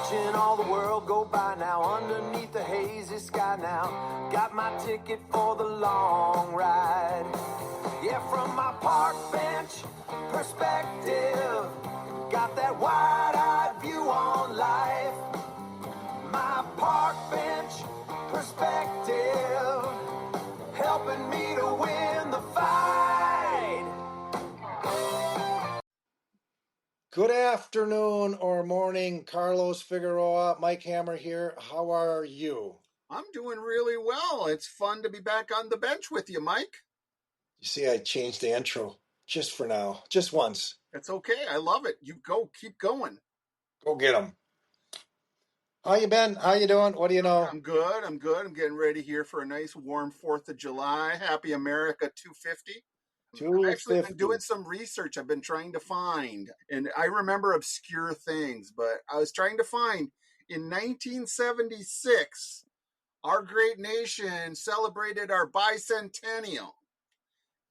watching all the world go by now, underneath the hazy sky now. Got my ticket for the long ride. Yeah, from my park bench perspective, got that wide-eyed view on life. My park bench perspective, helping me to win the fight. Good afternoon or morning, Carlos Figueroa. Mike Hammer here. How are you? I'm doing really well. It's fun to be back on the bench with you, Mike. You see, I changed the intro just for now, just once. It's okay. I love it. You go, keep going. Go get them. How you been? How you doing? What do you know? I'm good. I'm getting ready here for a nice warm 4th of July. Happy America 250. I've actually been doing some research. I've been trying to find, and I remember obscure things, but I was trying to find in 1976, our great nation celebrated our bicentennial.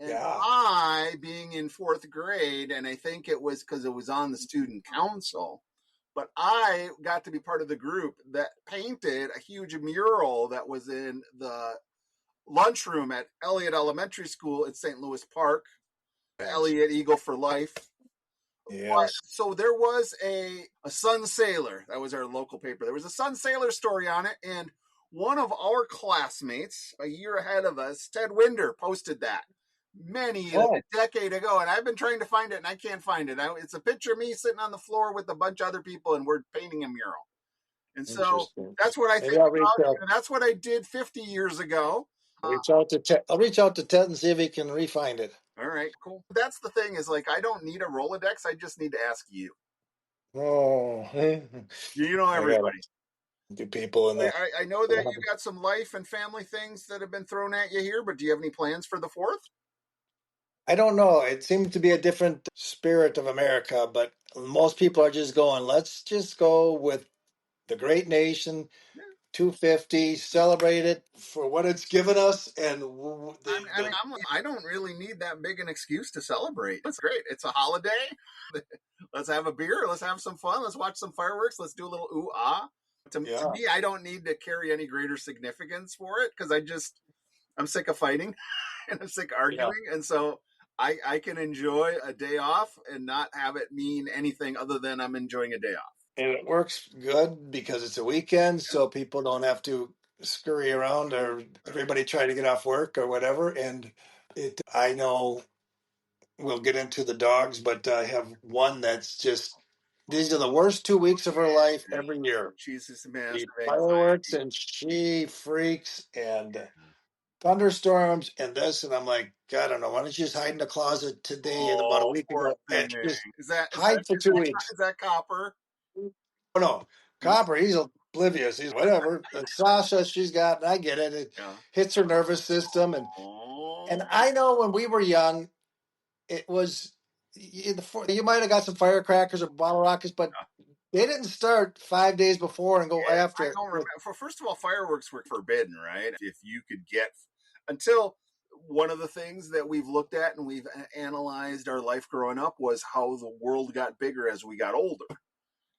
And Yeah. I, being in 4th grade, and I think it was because it was on the student council, but I got to be part of the group that painted a huge mural that was in the lunchroom at Elliott Elementary School in St. Louis Park. Elliott Eagle for life. Yes. So there was a Sun Sailor. That was our local paper. There was a Sun Sailor story on it, and one of our classmates, a year ahead of us, Ted Winder, posted that a decade ago, and I've been trying to find it, and I can't find it. It's a picture of me sitting on the floor with a bunch of other people, and we're painting a mural. And so that's what I think about, and that's what I did 50 years ago. I'll reach out to Ted and see if he can re-find it. All right, cool. That's the thing is, like, I don't need a Rolodex. I just need to ask you. Oh, You know everybody. The people in the. I know that you got some life and family things that have been thrown at you here, but do you have any plans for the 4th? I don't know. It seems to be a different spirit of America, but most people are just going, let's just go with the great nation, 250, celebrate it for what it's given us. And I don't really need that big an excuse to celebrate. It's great. It's a holiday. Let's have a beer. Let's have some fun. Let's watch some fireworks. Let's do a little ooh-ah. To me, I don't need to carry any greater significance for it because I'm sick of fighting and I'm sick of arguing. Yeah. And so I can enjoy a day off and not have it mean anything other than I'm enjoying a day off. And it works good because it's a weekend, so people don't have to scurry around or everybody try to get off work or whatever. And I know we'll get into the dogs, but I have one that's just, these are the worst 2 weeks of her life every year. Jesus, man. Fireworks, and she freaks, and thunderstorms and this, and I'm like, God, I don't know. Why don't you just hide in the closet today and about a week ago? And just hide for 2 weeks. Is that Copper? Oh, no. Copper, he's oblivious. He's whatever. And Sasha, she's got, and I get it. It hits her nervous system. And I know when we were young, it was, you might have got some firecrackers or bottle rockets, but they didn't start 5 days before and go after. I don't remember. First of all, fireworks were forbidden, right? If you could get, until one of the things that we've looked at and we've analyzed our life growing up was how the world got bigger as we got older.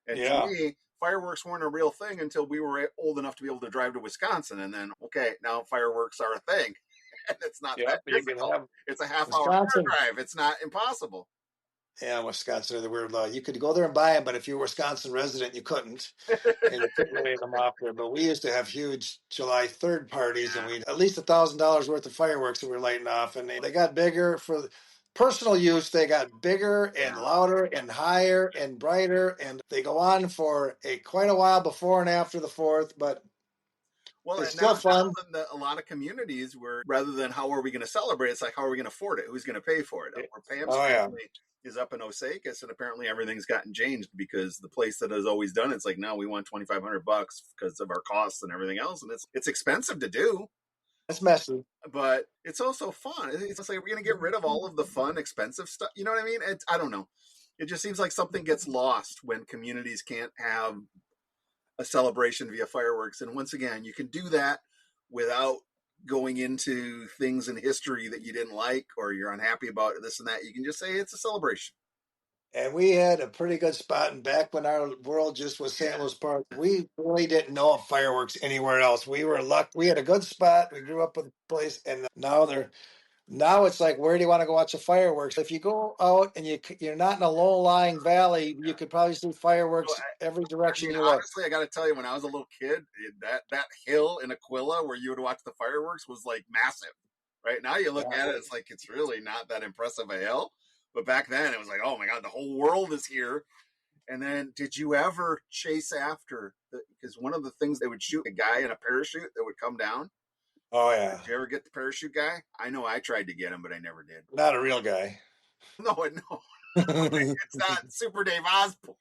And to me, fireworks weren't a real thing until we were old enough to be able to drive to Wisconsin. And then, okay, now fireworks are a thing. And it's not that difficult. It's a half-hour drive. It's not impossible. Yeah, Wisconsin, the weird law. You could go there and buy them, but if you're a Wisconsin resident, you couldn't. And you couldn't lay them off there. But we used to have huge July 3rd parties, and we at least $1,000 worth of fireworks that we were lighting off. And they got bigger for personal use. They got bigger and louder and higher and brighter. And they go on for quite a while before and after the 4th. But it's still fun. A lot of communities were, rather than how are we going to celebrate, it's like, how are we going to afford it? Who's going to pay for it? Pam's family is up in Osakis, and apparently everything's gotten changed because the place that has always done it's like, now we want $2,500 because of our costs and everything else, and it's expensive to do. It's messy, but it's also fun. It's like, we're going to get rid of all of the fun, expensive stuff. You know what I mean? I don't know. It just seems like something gets lost when communities can't have a celebration via fireworks. And once again, you can do that without going into things in history that you didn't like or you're unhappy about this and that. You can just say it's a celebration. And we had a pretty good spot. And back when our world just was St. Louis Park, we really didn't know of fireworks anywhere else. We were lucky. We had a good spot. We grew up with a place, and now it's like, where do you want to go watch the fireworks? If you go out and you're not in a low-lying valley, you could probably see fireworks every direction you look. Honestly, I got to tell you, when I was a little kid, that hill in Aquila where you would watch the fireworks was like massive. Right now, you look at it, it's like it's really not that impressive a hill. But back then, it was like, oh my god, the whole world is here. And then, did you ever chase after? Because one of the things, they would shoot a guy in a parachute that would come down. Oh yeah. Did you ever get the parachute guy? I know I tried to get him, but I never did. Not a real guy. No, it's not Super Dave Osborne.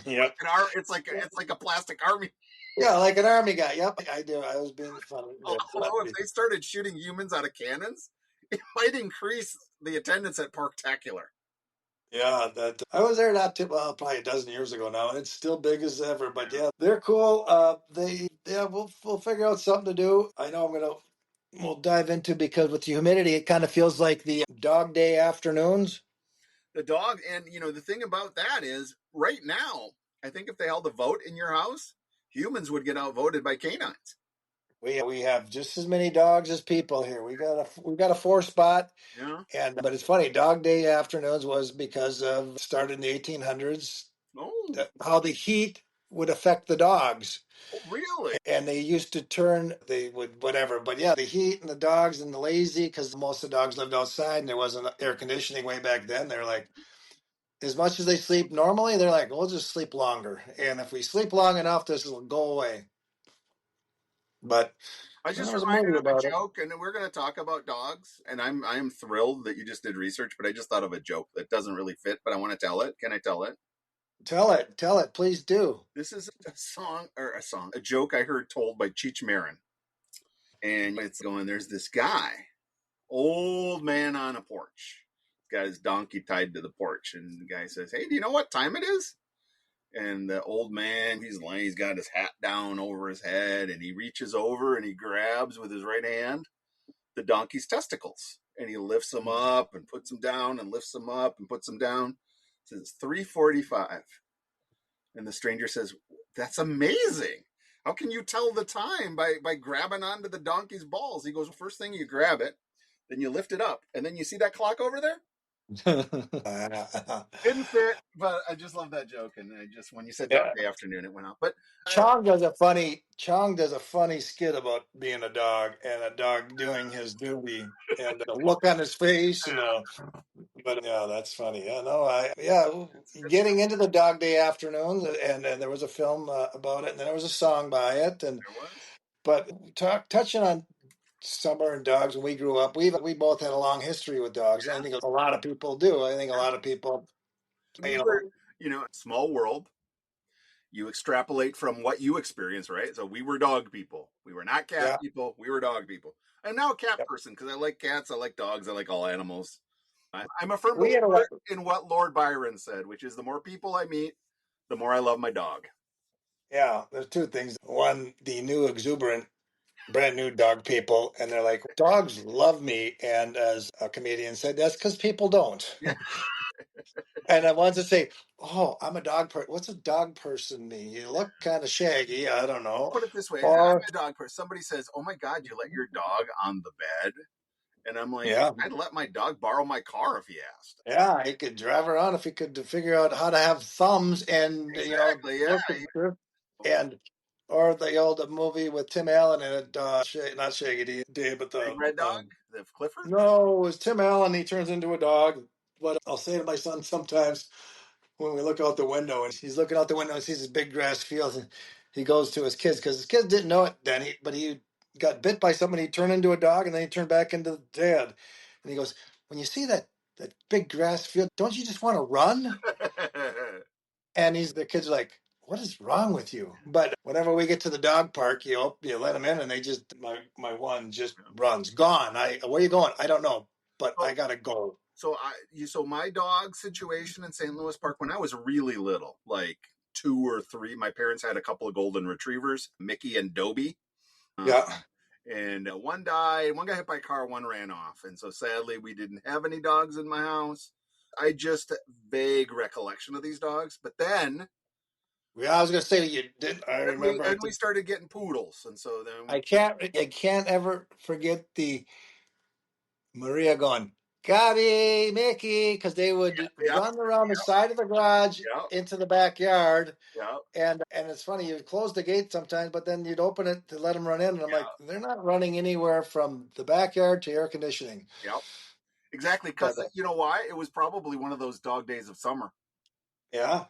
Yep. It's like a plastic army. Yeah, like an army guy. Yep, I do. I was being funny. Although if they started shooting humans out of cannons, it might increase the attendance at Parktacular. Yeah, I was there not too well, probably a dozen years ago now, and it's still big as ever. But yeah, they're cool. We'll figure out something to do. I know we'll dive into, because with the humidity, it kind of feels like the dog day afternoons. The dog, and the thing about that is, right now, I think if they held a vote in your house, humans would get outvoted by canines. We have just as many dogs as people here. We got a 4 spot. Yeah. But it's funny. Dog Day afternoons was because of started in the 1800s. Oh, How the heat would affect the dogs. really? And they used to they would whatever. But yeah, the heat and the dogs and the lazy, because most of the dogs lived outside and there wasn't air conditioning way back then. They're like, as much as they sleep normally, they're like, we'll just sleep longer. And if we sleep long enough, this will go away. But I just there was a movie reminded of a about it. joke, and we're going to talk about dogs. And I'm thrilled that you just did research, but I just thought of a joke that doesn't really fit, but I want to tell it. Can I tell it? Tell it, please do. This is a joke I heard told by Cheech Marin. And it's going, there's this guy, old man on a porch. He's got his donkey tied to the porch. And the guy says, hey, do you know what time it is? And the old man, he's got his hat down over his head, and he reaches over and he grabs with his right hand the donkey's testicles. And he lifts them up and puts them down and lifts them up and puts them down. It says 3:45. And the stranger says, that's amazing. How can you tell the time by grabbing onto the donkey's balls? He goes, well, first thing you grab it, then you lift it up, and then you see that clock over there? Didn't fit, but I just love that joke. And when you said Dog Day afternoon, it went off. But Chong does a funny skit about being a dog and a dog doing his duty and the look on his face but yeah, that's funny. Getting into the Dog Day afternoons, and there was a film about it, and then there was a song by it, and there was. but touching on summer and dogs. When we grew up, we both had a long history with dogs. I think a lot of people do. I think a lot of people, Small world. You extrapolate from what you experience, right? So we were dog people. We were not cat people. We were dog people. I'm now a cat person because I like cats. I like dogs. I like all animals. I'm a firm believer in what Lord Byron said, which is the more people I meet, the more I love my dog. Yeah, there's two things. One, the new exuberant, brand new dog people, and they're like, dogs love me. And as a comedian said, that's because people don't. Yeah. And I wanted to say, oh, I'm a dog person. What's a dog person mean? You look kind of shaggy. I don't know. Put it this way. I'm a dog person. Somebody says, oh my God, you let your dog on the bed? And I'm like, yeah. I'd let my dog borrow my car if he asked. Yeah, he could drive around if he could figure out how to have thumbs and, exactly, or the old movie with Tim Allen in it, not Shaggy Dave, but the Red Dog, the Clifford? No, it was Tim Allen. He turns into a dog. But I'll say to my son sometimes when we look out the window and he's looking out the window and sees this big grass field, and he goes to his kids because his kids didn't know it then. But he got bit by something. He turned into a dog and then he turned back into the dad. And he goes, when you see that big grass field, don't you just want to run? And the kids are like, what is wrong with you? But whenever we get to the dog park, you let them in, and they just my one just runs, gone. Where are you going? I don't know, but I gotta go. So my dog situation in St. Louis Park when I was really little, like 2 or 3, my parents had a couple of golden retrievers, Mickey and Dobie. And one died. One got hit by a car. One ran off. And so sadly, we didn't have any dogs in my house. I just vague recollection of these dogs, but then I was gonna say you did. I remember. we started getting poodles, and so then I can't ever forget the Maria going, Gabby, Mickey, because they would run around the side of the garage into the backyard. Yeah. And it's funny, you'd close the gate sometimes, but then you'd open it to let them run in. And I'm like, they're not running anywhere from the backyard to air conditioning. Yep. Exactly. Because you know why? It was probably one of those dog days of summer. Yeah.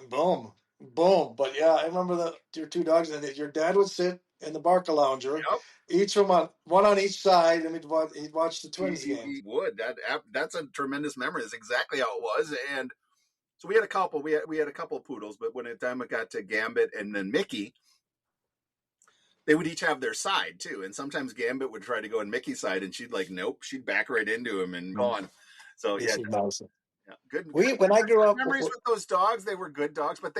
Boom. But yeah, I remember your two dogs, and your dad would sit in the Barca lounger, each one on each side, and he'd watch the Twins game. He would. That's a tremendous memory. That's exactly how it was. And so we had a couple. We had a couple of poodles, but when the time it got to Gambit and then Mickey, they would each have their side too. And sometimes Gambit would try to go in Mickey's side, and she'd like, nope, she'd back right into him and gone. So yeah, good. When I grew up, memories with those dogs. They were good dogs, but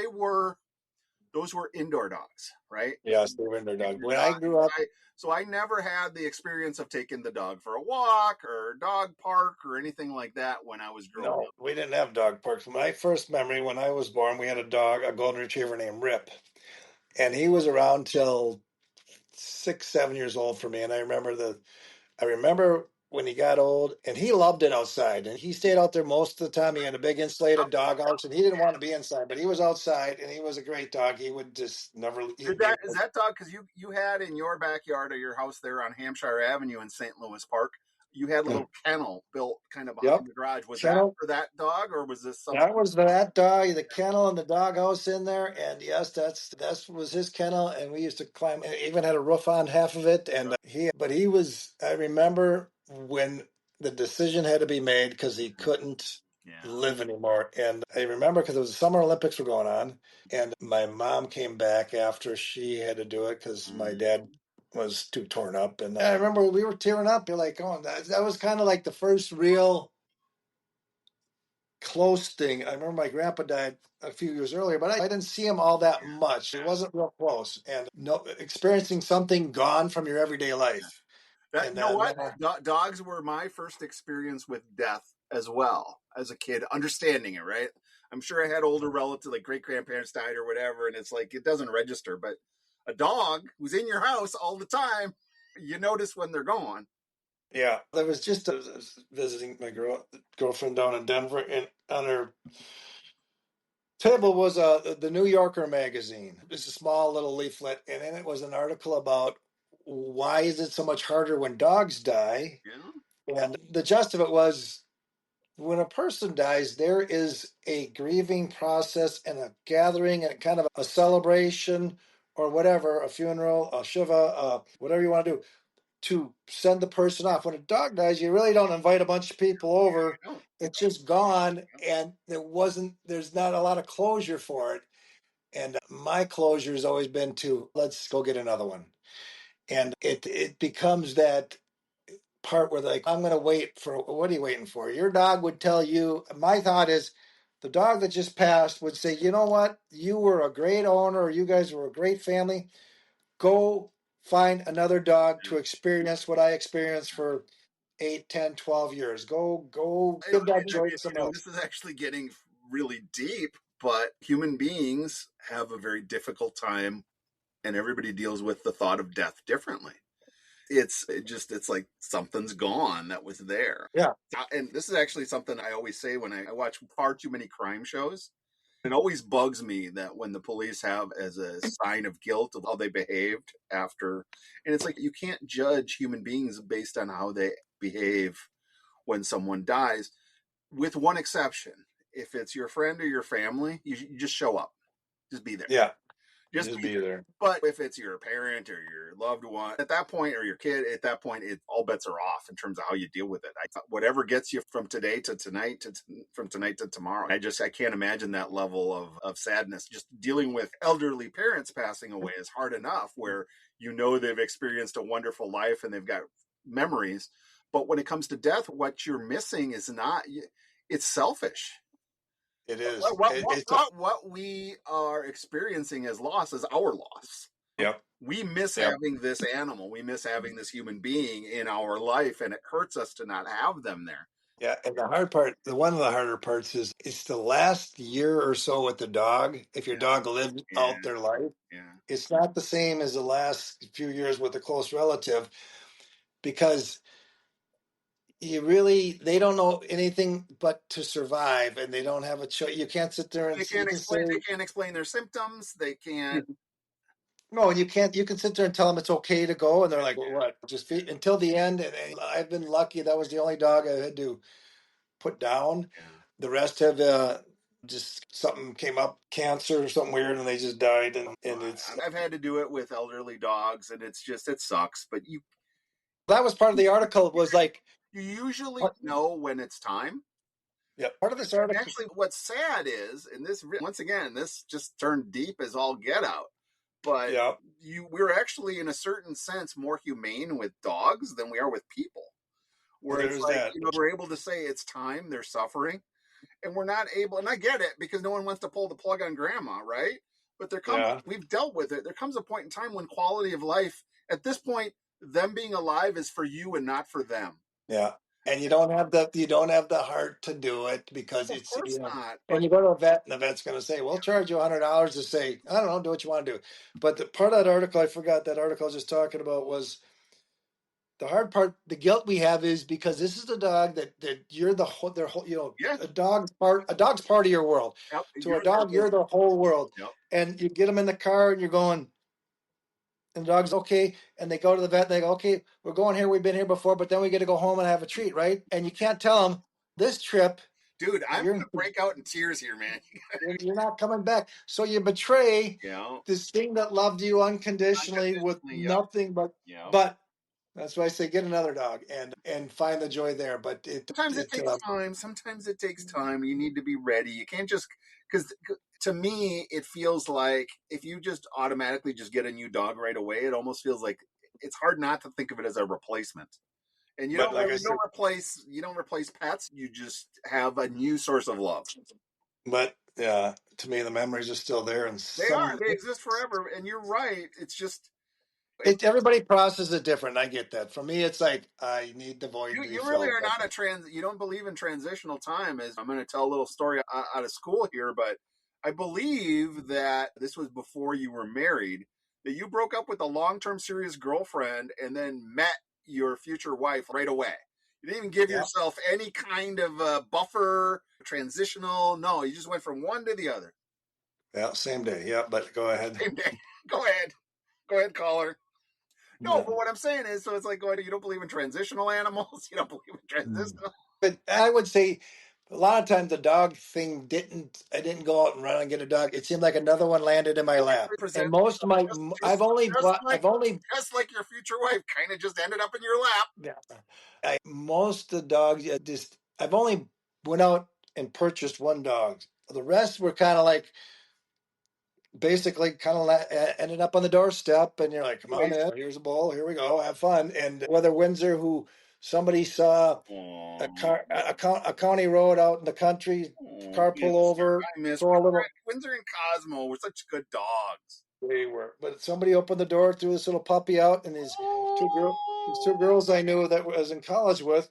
those were indoor dogs, right? Yes, they were indoor dogs. When I grew up, so I never had the experience of taking the dog for a walk or dog park or anything like that when I was growing up. We didn't have dog parks. My first memory when I was born, we had a golden retriever named Rip, and he was around till 6, 7 years old for me. And I remember when he got old, and he loved it outside, and he stayed out there most of the time. He had a big insulated dog house, and he didn't want to be inside, but he was outside, and he was a great dog. He would just never. Is that dog? Because you had in your backyard or your house there on Hampshire Avenue in St. Louis Park, you had a little kennel built kind of behind the garage. Was that for that dog, or was this something? That was that dog, the kennel and the doghouse in there, and yes, that was his kennel, and we used to climb. Even had a roof on half of it, and he was. I remember when the decision had to be made because he couldn't live anymore, and I remember because it was the Summer Olympics were going on, and my mom came back after she had to do it because my dad was too torn up, and I remember we were tearing up. You're like, oh, that was kind of like the first real close thing. I remember my grandpa died a few years earlier, but I didn't see him all that much. It wasn't real close, and experiencing something gone from your everyday life. You know what? Dogs were my first experience with death as well as a kid, understanding it, right? I'm sure I had older relatives, like great grandparents died or whatever, and it's like it doesn't register. But a dog who's in your house all the time, you notice when they're gone. Yeah, there was just visiting my girlfriend down in Denver, and on her table was the New Yorker magazine. It's a small little leaflet, and in it was an article about why is it so much harder when dogs die. Yeah. And the gist of it was when a person dies, there is a grieving process and a gathering and kind of a celebration or whatever, a funeral, a shiva, whatever you want to send the person off. When a dog dies, you really don't invite a bunch of people over. It's just gone, and there's not a lot of closure for it. And my closure has always been to let's go get another one. And it becomes that part where like, I'm going to wait for, what are you waiting for? Your dog would tell you, my thought is the dog that just passed would say, you know what? You were a great owner, or you guys were a great family. Go find another dog to experience what I experienced for 8, 10, 12 years. Go give that joy to someone else. This is actually getting really deep, but human beings have a very difficult time, and everybody deals with the thought of death differently. It's like something's gone that was there. Yeah. And this is actually something I always say when I watch far too many crime shows. It always bugs me that when the police have as a sign of guilt of how they behaved after, and it's like you can't judge human beings based on how they behave when someone dies, with one exception. If it's your friend or your family, you just show up. Just be there. Yeah. Just be there. But if it's your parent or your loved one at that point, or your kid at that point, all bets are off in terms of how you deal with it. Whatever gets you from today to tonight, from tonight to tomorrow. I can't imagine that level of sadness. Just dealing with elderly parents passing away is hard enough, where they've experienced a wonderful life and they've got memories. But when it comes to death, what you're missing is it's selfish. It is. What we are experiencing as loss is our loss. Yep. We miss having this animal. We miss having this human being in our life, and it hurts us to not have them there. Yeah, and the hard part, one of the harder parts is it's the last year or so with the dog. If your Yeah, dog lived yeah, out their life, yeah. it's not the same as the last few years with a close relative because they don't know anything but to survive, and they don't have a choice. You can't sit there and you can say They can't explain their symptoms. They can't. no, you can't. You can sit there and tell them it's okay to go, and they're like, well, "What? Just feed until the end." And I've been lucky; that was the only dog I had to put down. Yeah. The rest have just something came up, cancer or something weird, and they just died. And it's I've had to do it with elderly dogs, and it's just it sucks. But that was part of the article. Was like, you usually know when it's time. yeah, part of this And article. actually, what's sad is, and this once again, this just turned deep as all get out. But Yeah, we're actually, in a certain sense, more humane with dogs than we are with people. Where it's there's like, that. we're able to say it's time, they're suffering, and we're not able. And I get it because no one wants to pull the plug on grandma, right? But Yeah, we've dealt with it. There comes a point in time when quality of life, at this point, them being alive is for you and not for them. yeah. And you don't have the heart to do it because Of it's course not. and But you go to a vet and the vet's going to say, "We'll charge you $100 to say I don't know, do what you want to do." But the part of that article I forgot that article I was just talking about was the hard part. The guilt we have is because this is a dog that you're the whole their whole yeah, a dog's part of your world. yep, To a you're their dog, you're the whole world. yep. And you get them in the car and you're going. And the dog's okay, and they go to the vet. And they go, okay, we're going here. We've been here before, but then we get to go home and have a treat, right? And you can't tell them this trip Dude, I'm you're gonna break out in tears here, man. you're not coming back. So you betray Yeah, this thing that loved you unconditionally with unconditionally. Yep, nothing yep. but that's why I say get another dog and find the joy there. But Sometimes it takes time. Sometimes it takes time. You need to be ready. You can't just because to me it feels like if you just automatically just get a new dog right away, it almost feels like it's hard not to think of it as a replacement. And but like I said, you don't replace pets. You just have a new source of love. but yeah, to me the memories are still there, and They exist forever. And you're right. It's just everybody processes it different. I get that. For me, it's like I need the void to be you really filled. are not a trans. You don't believe in transitional time. As I'm going to tell a little story out of school here, but I believe that this was before you were married. That you broke up with a long-term serious girlfriend and then met your future wife right away. You didn't even give Yeah, yourself any kind of buffer, transitional. No, you just went from one to the other. yeah, same day. Yeah, but go ahead. Same day. Go ahead, caller. No, Yeah. but what I'm saying is, so it's like going. You don't believe in transitional animals. You don't believe in Mm. transitional. But I would say a lot of times the dog thing I didn't go out and run and get a dog. It seemed like another one landed in my lap. And Present most of my, just like your future wife, kind of just ended up in your lap. yeah, most of the dogs, I've only went out and purchased one dog. The rest were kind of like, basically kind of ended up on the doorstep and you're like, come on in, here's a bowl, here we go, have fun. And whether Windsor, who somebody saw a county road out in the country, car pull over, I miss throw a little. Windsor and Cosmo were such good dogs. They were, but somebody opened the door, threw this little puppy out, and these two girls I knew that I was in college with,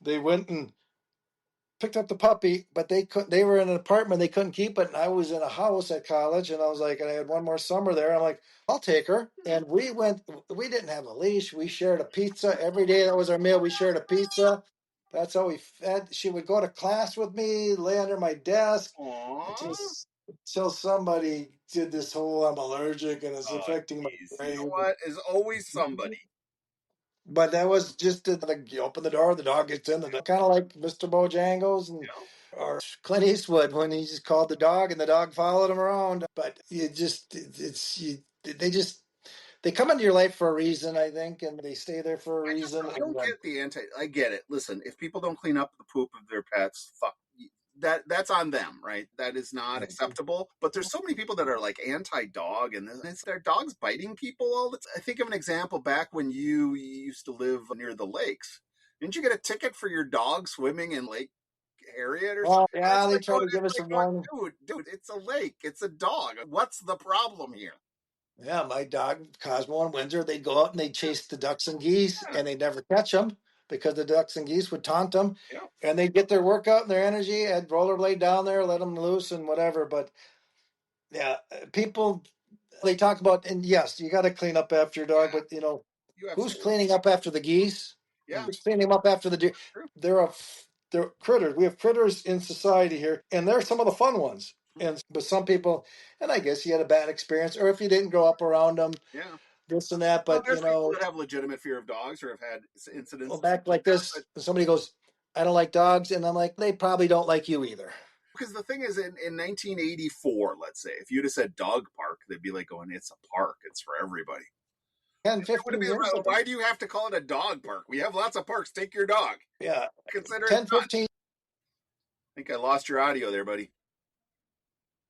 they went and picked up the puppy, but they couldn't. They were in an apartment, they couldn't keep it, and I was in a house at college, and I was like, and I had one more summer there. I'm like, I'll take her, and we went. We didn't have a leash. We shared a pizza every day. That was our meal. We shared a pizza. That's how we fed. She would go to class with me, lay under my desk, Aww. until somebody did this whole I'm allergic and it's affecting my You know brain. what? Is always somebody. But that was just you open the door, the dog gets in, kind of like Mr. Bojangles and You know? or Clint Eastwood when he just called the dog and the dog followed him around. But you just it's you they come into your life for a reason, I think, and they stay there for a reason. I don't get the anti. I get it. Listen, if people don't clean up the poop of their pets, fuck that's on them, right? That is not acceptable. But there's so many people that are like anti-dog, and it's their dogs biting people all the time. I think of an example back when you used to live near the lakes. Didn't you get a ticket for your dog swimming in Lake Harriet or something? Well, yeah, they try to give us a warning. Dude, it's a lake. It's a dog. What's the problem here? Yeah, my dog Cosmo and Windsor, they'd go out and they'd chase the ducks and geese, Yeah. and they'd never catch them because the ducks and geese would taunt them, Yeah. and they'd get their workout and their energy. I'd rollerblade down there, let them loose and whatever. But yeah, people they talk about, and yes, you got to clean up after your dog, but You who's absolutely. cleaning up after the geese? Yeah. Who's cleaning up after the deer? True. They're critters. We have critters in society here, and they're some of the fun ones. But some people, and I guess you had a bad experience, or if you didn't grow up around them, Yeah. this and that. Well, But there's people that have legitimate fear of dogs or have had incidents. back like this, somebody goes, "I don't like dogs," and I'm like, they probably don't like you either. Because the thing is, in 1984, let's say, if you'd have said dog park, they'd be like going, "It's a park. It's for everybody." 10, It would have 15 been, years ago. why do you have to call it a dog park? We have lots of parks. Take your dog. Yeah, Consider it 10, done. 15. I think I lost your audio there, buddy.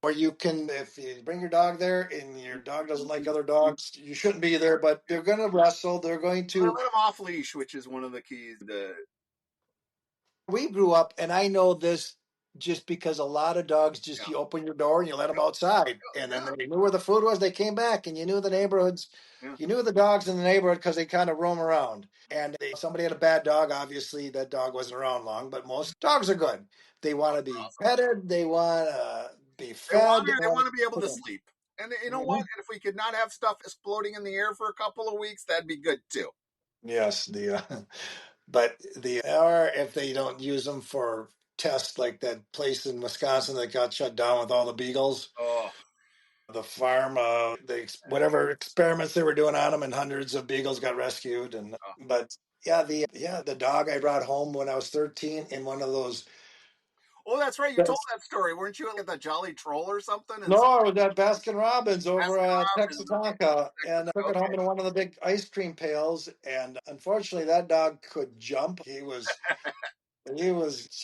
Or you can, if you bring your dog there and your dog doesn't like other dogs, you shouldn't be there. But they're going to wrestle. They're going Let to. them off leash, which is one of the keys. We grew up, and I know this just because a lot of dogs just you open your door and you let them outside, and then they knew where the food was. They came back, and you knew the neighborhoods. Yeah. You knew the dogs in the neighborhood because they kind of roam around. And somebody had a bad dog. Obviously, that dog wasn't around long, but most dogs are good. They want to be petted. They want to be fed. They want to be able to sleep. And you know Mhm. what? If we could not have stuff exploding in the air for a couple of weeks, that'd be good too. Yes, but or if they don't use them for tests like that place in Wisconsin that got shut down with all the beagles. Oh, The farm, whatever experiments they were doing on them, and hundreds of beagles got rescued. But the dog I brought home when I was 13 in one of those. oh, that's right. You told that story, weren't you? At the Jolly Troll or something? And No, I was at Baskin Robbins over Baskin at Robbins. Texatonka, and I took it home in one of the big ice cream pails. And unfortunately, that dog could jump. She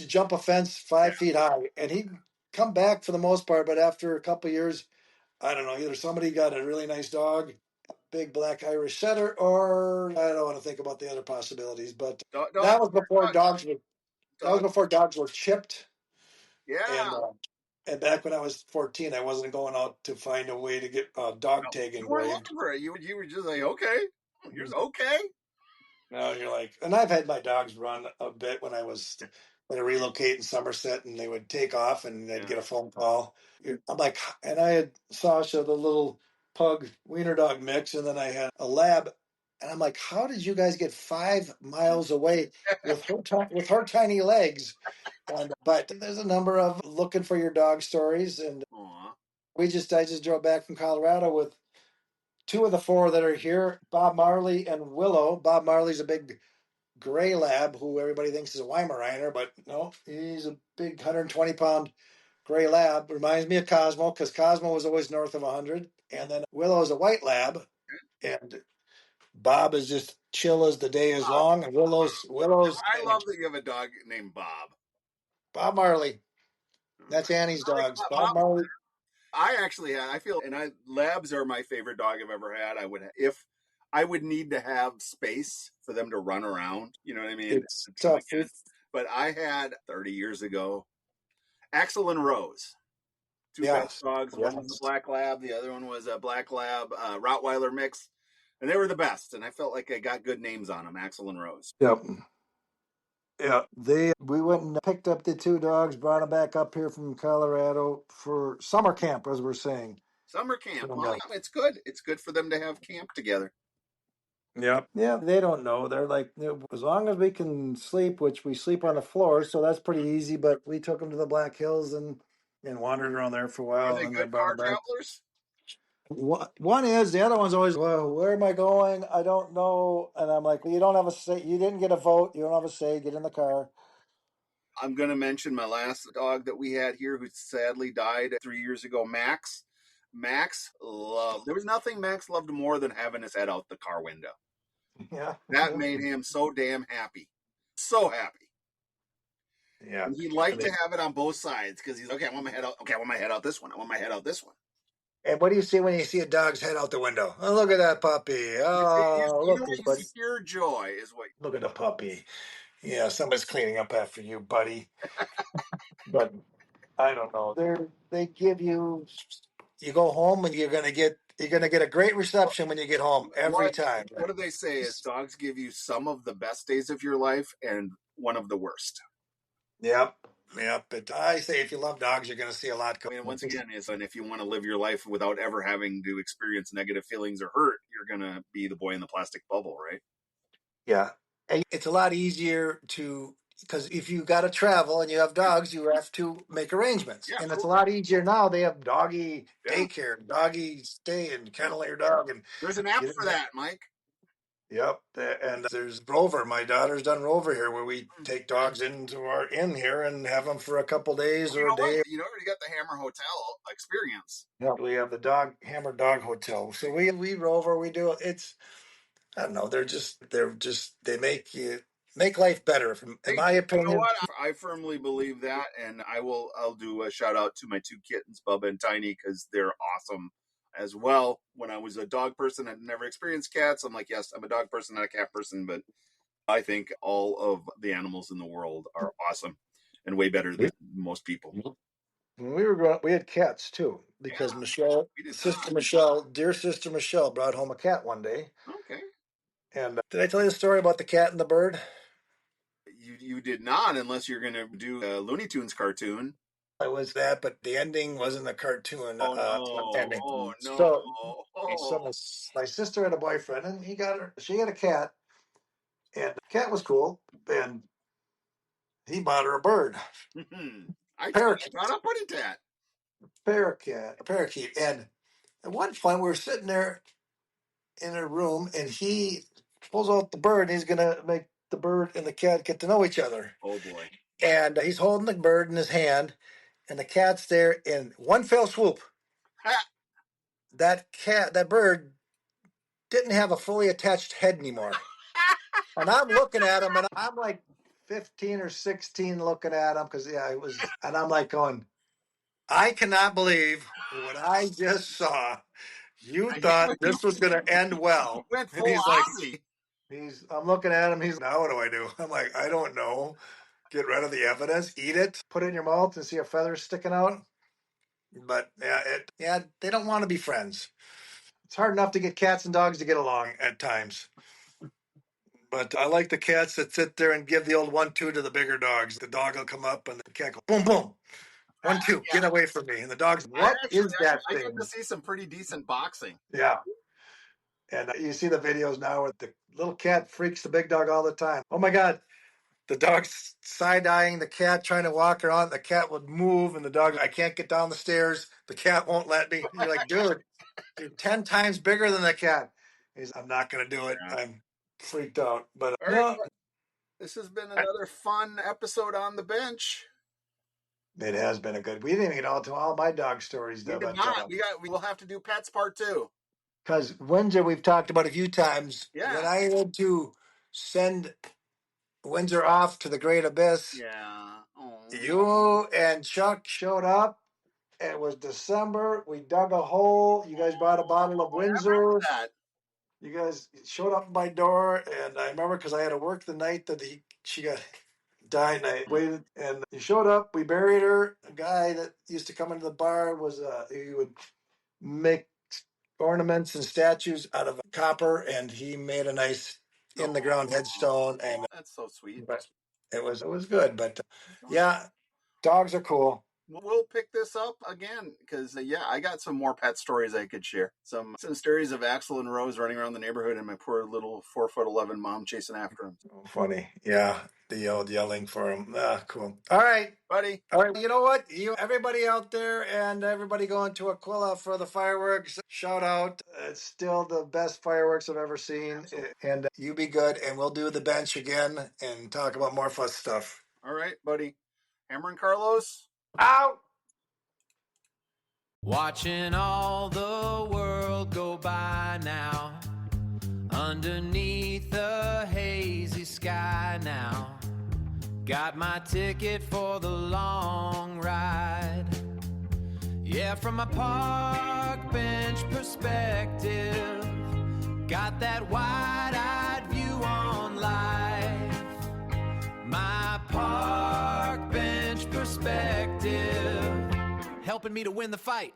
jump a fence 5 feet high, and he'd come back for the most part. But after a couple of years, I don't know, either somebody got a really nice dog, big black Irish setter, or I don't want to think about the other possibilities. But that was before dogs were chipped. Yeah. And back when I was 14, I wasn't going out to find a way to get a dog tag You weren't engraved. looking for it. You were just like, okay, here's okay. Now you're like, and I've had my dogs run a bit when I relocate in Somerset, and they would take off, and they'd get a phone call. I'm like, and I had Sasha, the little pug wiener dog mix, and then I had a lab, and I'm like, how did you guys get 5 miles away with her tiny legs? But there's a number of looking for your dog stories, and Aww. I just drove back from Colorado with 2 of the 4 that are here, Bob Marley and Willow. Bob Marley's a big gray lab who everybody thinks is a Weimaraner, but no, he's a big 120-pound gray lab. Reminds me of Cosmo because Cosmo was always north of 100. And then Willow is a white lab, and Bob is just chill as the day is long. And Willow's I love that you have a dog named Bob. Bob Marley. That's Annie's dogs. Bob Marley. I feel, labs are my favorite dog I've ever had. If I would need to have space for them to run around, you know what I mean? It's tough. But I had 30 years ago, Axel and Rose, 2 best dogs. One was a black lab, the other one was a black lab Rottweiler mix, and they were the best. And I felt like I got good names on them, Axel and Rose. Yep. Yeah, we went and picked up the 2 dogs, brought them back up here from Colorado for summer camp, as we're saying. Summer camp. Well, it's good. It's good for them to have camp together. Yep. Yeah, they don't know. They're like, as long as we can sleep, which we sleep on the floor, so that's pretty easy. But we took them to the Black Hills and wandered around there for a while. Are they good car travelers? One is, the other one's always, well, where am I going? I don't know. And I'm like, well, you don't have a say. You didn't get a vote. You don't have a say. Get in the car. I'm going to mention my last dog that we had here who sadly died 3 years ago, Max. There was nothing Max loved more than having his head out the car window. Yeah. That made him so damn happy. So happy. Yeah. And he liked to have it on both sides because he's, okay, I want my head out. Okay, I want my head out this one. I want my head out this one. And what do you see when you see a dog's head out the window? Oh, look at that puppy. Oh, look. Pure joy is what. Look at the puppy. Yeah, somebody's cleaning up after you, buddy. But I don't know. They give you go home and you're going to get You're going to get a great reception when you get home every time. What do they say? Is dogs give you some of the best days of your life and one of the worst. Yep. But I say if you love dogs, you're going to see a lot. I mean, once again, and if you want to live your life without ever having to experience negative feelings or hurt, you're going to be the boy in the plastic bubble, right? Yeah. And it's a lot easier because if you got to travel and you have dogs, you have to make arrangements. Yeah, and it's a lot easier now. They have doggy daycare, doggy stay, and kennel your dog. And there's an app for that, Mike. Yep. And there's Rover. My daughter's done Rover here where we take dogs into our inn here and have them for a couple days or a day. You already got the Hammer Hotel experience. Yeah. We have the Hammer Dog Hotel. So we Rover, we do it's I don't know, they make life better in my opinion. You know what? I firmly believe that, and I'll do a shout out to my two kittens, Bubba and Tiny, because they're awesome as well. When I was a dog person, I'd never experienced cats. I'm like, yes, I'm a dog person, not a cat person, but I think all of the animals in the world are awesome and way better than most people. When we were growing up, we had cats too, because dear sister Michelle, brought home a cat one day. Okay. And did I tell you the story about the cat and the bird? You did not, unless you're going to do a Looney Tunes cartoon. It was that, but the ending wasn't a cartoon. Ending. Oh no! So my sister had a boyfriend, and she had a cat, and the cat was cool, and he bought her a bird. I brought up Putty Tat. Parakeet. And at one point, we were sitting there in a room, and he pulls out the bird, and he's going to make the bird and the cat get to know each other. Oh, boy. And he's holding the bird in his hand, and the cat's there in one fell swoop. That bird didn't have a fully attached head anymore. And I'm looking at him, and I'm like 15 or 16 looking at him because, it was, and I'm like going, I cannot believe what I just saw. You thought this was going to end well. Went full Aussie. I'm looking at him. Now what do I do? I'm like, I don't know. Get rid of the evidence, eat it, put it in your mouth and see a feather sticking out. But they don't want to be friends. It's hard enough to get cats and dogs to get along at times. But I like the cats that sit there and give the old 1-2 to the bigger dogs. The dog will come up and the cat go boom, boom. 1-2, get away from me. And the dog's, what is that thing? I get to see some pretty decent boxing. Yeah. And you see the videos now where the little cat freaks the big dog all the time. Oh my God. The dog's side-eyeing the cat, trying to walk her on. The cat would move, and the dog, I can't get down the stairs. The cat won't let me. You're like, dude, you're 10 times bigger than the cat. I'm not going to do it. Yeah. I'm freaked out. But right, this has been another fun episode on the bench. It has been we didn't even get all to all my dog stories. We did not. We'll have to do Pets Part 2. Because Windsor, we've talked about a few times. Yeah. When I had to send Windsor off to the great abyss. Yeah. You and Chuck showed up. It was December. We dug a hole. You guys brought a bottle of Windsor. You guys showed up at my door, and I remember because I had to work the night that she got died, and I waited. And you showed up. We buried her. A guy that used to come into the bar he would make ornaments and statues out of copper, and he made a nice in the ground headstone. And that's so sweet. But it was good. But yeah, dogs are cool. We'll pick this up again because I got some more pet stories I could share. Some stories of Axel and Rose running around the neighborhood and my poor little 4'11" mom chasing after him. Funny, yeah. The old yelling for him. Cool. All right, buddy. All right. You know what? Everybody out there and everybody going to Aquila for the fireworks. Shout out. It's still the best fireworks I've ever seen. Absolutely. And you be good, and we'll do the bench again and talk about more fun stuff. All right, buddy. Hammer and Carlos. Out. Watching all the world go by now, underneath the hazy sky now. Got my ticket for the long ride. Yeah, from my park bench perspective, got that wide-eyed view on life. My park bench perspective, helping me to win the fight.